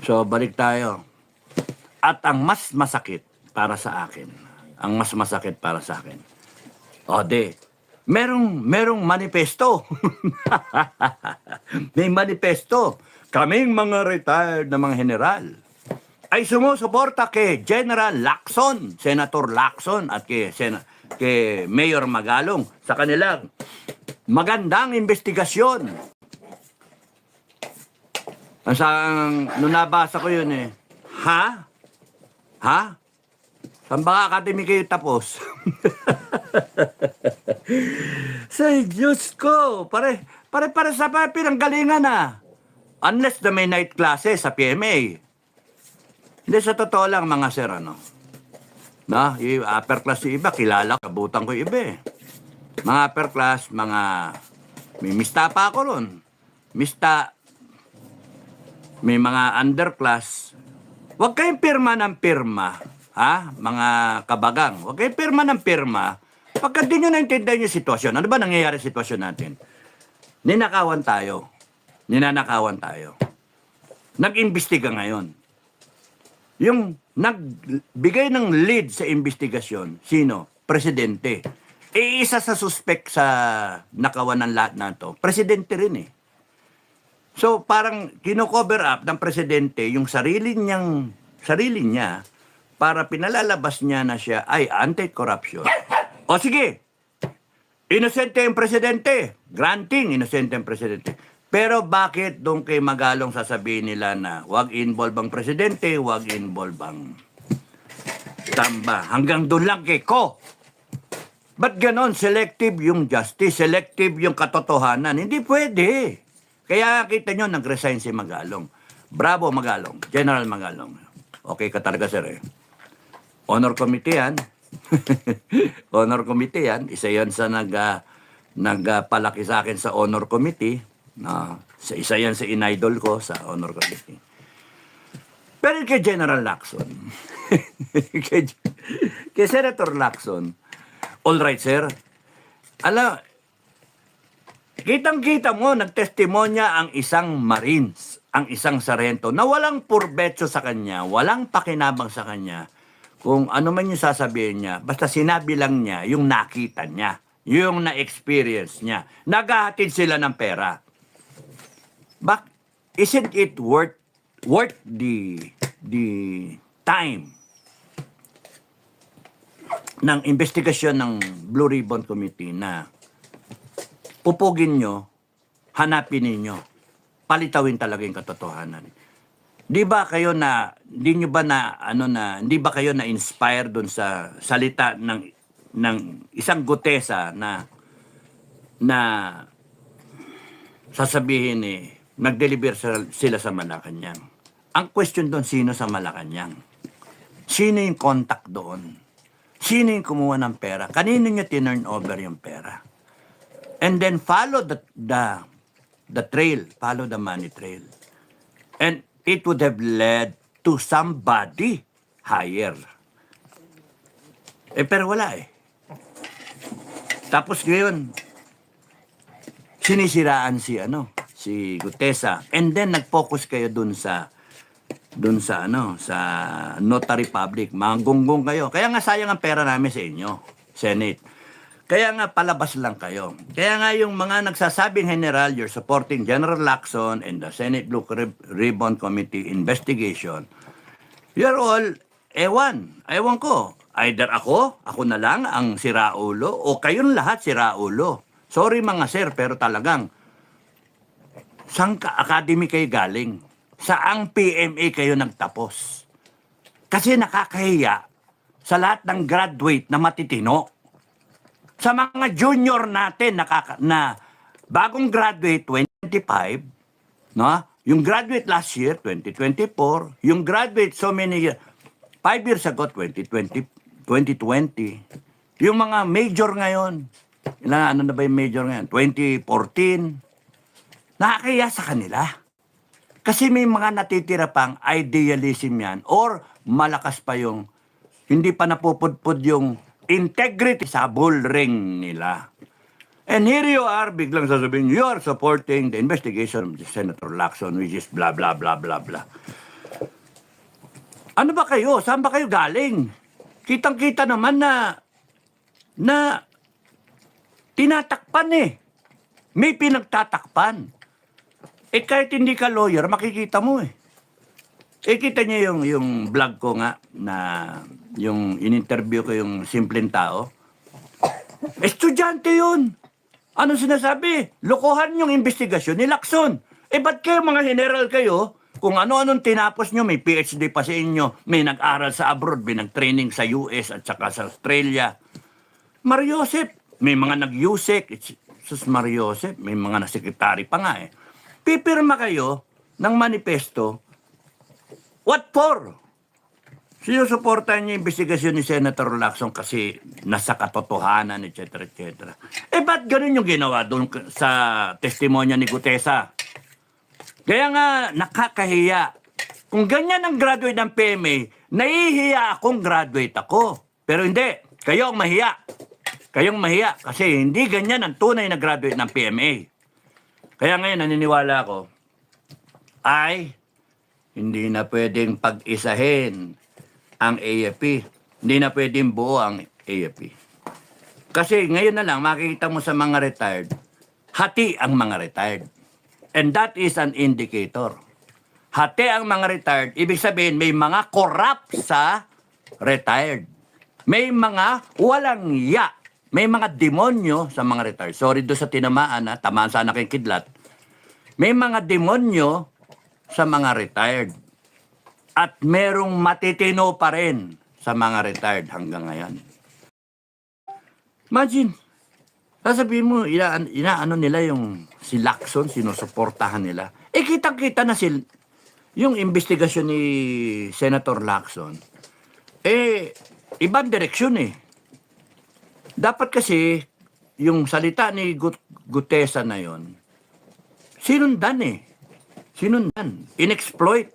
So, balik tayo. At ang mas masakit para sa akin, ang mas masakit para sa akin, merong manifesto. May manifesto. Kaming mga retired na mga general ay sumusuporta kay General Lacson, Senator Lacson at kay Mayor Magalong sa kanilang magandang investigasyon. Nung nabasa ko yun ha? Saan ba academy kayo tapos? Sa Diyos ko, pare sa pinanggalingan na. Unless na may night classes sa PMA. Hindi, sa totoo lang mga sir, yung upper class yung iba, kilala, kabutan ko yung iba Mga upper class, may mista pa ako ron. May mga underclass. Huwag kayong pirma ng pirma, mga kabagang. Huwag kayong pirma ng pirma. Pagka di nyo naintindihan yung sitwasyon, ano ba nangyayari sa sitwasyon natin? Ninakawan tayo. Nag-imbestiga ngayon. Yung nagbigay ng lead sa investigasyon, sino? Presidente. Isa sa suspect sa nakawan ng lahat na to, presidente rin So parang kino-cover up ng presidente yung sarili niya para pinalalabas niya na siya ay anti-corruption. O sige, inosente yung presidente. Granting, inosente yung presidente. Pero bakit doon kay Magalong sasabihin nila na wag involve ang presidente, wag involve ang tamba. Hanggang doon lang kay Ko. Ba't ganon? Selective yung justice, selective yung katotohanan. Hindi pwede. Kaya kita nyo, nag-resign si Magalong. Bravo Magalong, General Magalong. Okay ka talaga sir Honor committee yan. Honor committee yan. Isa yan sa nagpalaki sa akin sa honor committee. Isa yan sa inidol ko sa honor committee. Pero kay General Lacson, kay Senator Lacson, all right sir, kitang-kita mo, nagtestimonya ang isang Marines, ang isang sarento, na walang purbetso sa kanya, walang pakinabang sa kanya, kung ano man yung sasabihin niya, basta sinabi lang niya yung nakita niya, yung na-experience niya. Naghahatid sila ng pera. Isn't it worth the time ng investigasyon ng Blue Ribbon Committee na pupugin nyo, hanapin ninyo, palitawin talaga yung katotohanan. Di ba kayo hindi ba kayo na-inspire doon sa salita ng isang gutesa na sasabihin nag-deliver sila sa Malacanang. Ang question doon, sino sa Malacanang? Sino yung contact doon? Sino yung kumuha ng pera? Kanino nyo tinurn over yung pera? And then follow the trail, follow the money trail. And it would have led to somebody higher. Pero wala Tapos ngayon, sinisiraan si Gutesa. And then nag-focus kayo dun sa notary public. Manggunggong kayo. Kaya nga sayang ang pera namin sa inyo, Senate. Kaya nga palabas lang kayo. Kaya nga yung mga nagsasabing general, you're supporting General Lacson and the Senate Blue Ribbon Committee investigation. You're all, ewan ko. Either ako na lang ang siraulo, o kayong lahat siraulo. Sorry mga sir, pero talagang, saan academy kayo galing? Saang PMA kayo nagtapos? Kasi nakakahiya sa lahat ng graduate na matitino. Sa mga junior natin na bagong graduate 25, yung graduate last year 2024, yung graduate so many years 5 years ago 2020, yung mga major ngayon, ano na ba yung major ngayon? 2014, nakakaya sa kanila. Kasi may mga natitira pang idealism yan or malakas pa yung hindi pa napupudpud yung integrity sa bullring nila. And here you are, biglang sasabihin, you are supporting the investigation of Senator Lacson, which is blah, blah, blah, blah, blah. Ano ba kayo? Saan ba kayo galing? Kitang-kita naman na tinatakpan eh. May pinagtatakpan. Eh kahit hindi ka lawyer, makikita mo eh. Eh kita niyo yung vlog ko nga na yung in-interview ko yung simpleng tao. Estudyante yun. Ano sinasabi? Lokohan yung investigasyon ni Lacson. Eh ba't kayo mga general kayo? Kung ano-anong tinapos nyo, may PhD pa sa inyo, may nag-aral sa abroad, may nag-training sa US at saka sa Australia. Mariosep, may mga nag-USEC. Sus Mariosep, may mga nasekretary pa nga eh. Pipirma kayo ng manifesto. What for? Sinusuportahan niya yung investigasyon ni Senator Lacson kasi nasa katotohanan, etc. etc. Eh, ba't ganun yung ginawa doon sa testimonya ni Gutesa? Kaya nga, nakakahiya. Kung ganyan ang graduate ng PMA, nahihiya akong graduate ako. Pero hindi, kayo ang mahiya. Kayong mahiya kasi hindi ganyan ang tunay na graduate ng PMA. Kaya ngayon, naniniwala ako, ay hindi na pwedeng pag-isahin ang AFP. Hindi na pwedeng buo ang AFP. Kasi ngayon na lang, makikita mo sa mga retired, hati ang mga retired. And that is an indicator. Hati ang mga retired, ibig sabihin may mga corrupt sa retired. May mga walang ya. May mga demonyo sa mga retired. Sorry do sa tinamaan, tamaan sana kay kidlat. May mga demonyo sa mga retired. At merong matitino pa rin sa mga retired hanggang ngayon. Imagine, sasabihin mo, inaano nila yung si Lacson, sinusuportahan nila. Eh, kitang-kita na yung investigasyon ni Senator Lacson. Eh, ibang direksyon eh. Dapat kasi, yung salita ni Gutesa na yon, sinundan eh. Sinundan. In-exploit.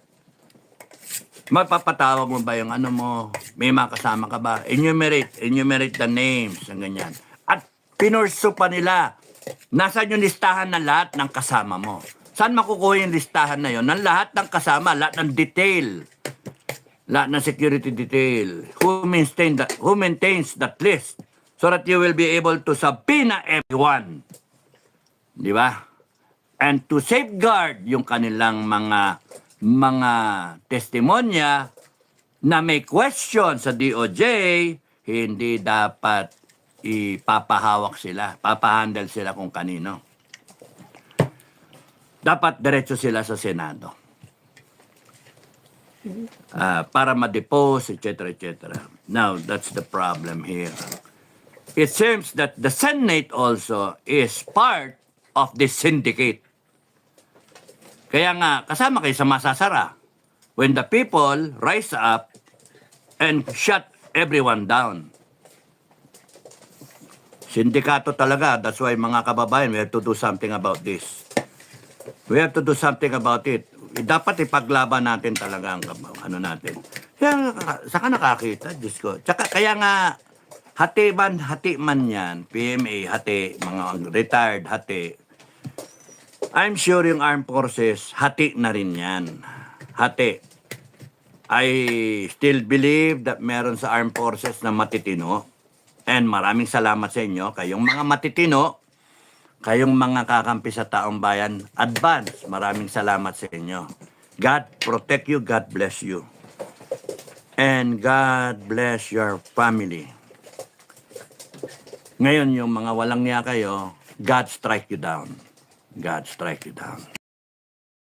Mapapatawa mo ba yung ano mo? May mga kasama ka ba? Enumerate the names, ang ganyan. At pinurso pa nila. Nasaan yung listahan ng lahat ng kasama mo? Saan makukuha yung listahan na yon? Ng lahat ng kasama, lahat ng detail. Lahat ng security detail. Who maintains that list? So that you will be able to subpoena everyone. Di ba? And to safeguard yung kanilang mga testimonya na may question sa DOJ, hindi dapat ipapahawak sila, papahandle sila kung kanino. Dapat diretso sila sa Senado. Para ma-depose, etc., etc. Now, that's the problem here. It seems that the Senate also is part of this syndicate. Kaya nga, kasama kayo sa masasara. When the people rise up and shut everyone down. Sindikato talaga. That's why mga kababayan, we have to do something about this. We have to do something about it. Dapat ipaglaban natin talaga ang ano natin. Kaya saka nakakita, Diyos ko. Tsaka, kaya nga, hati man yan, PMA, hati, mga retired, hati. I'm sure yung armed forces, hati na rin yan. Hati. I still believe that meron sa armed forces na matitino. And maraming salamat sa inyo. Kayong mga matitino, kayong mga kakampi sa taong bayan, advance. Maraming salamat sa inyo. God protect you, God bless you. And God bless your family. Ngayon, yung mga walang niya kayo, God strike you down. God strike you down.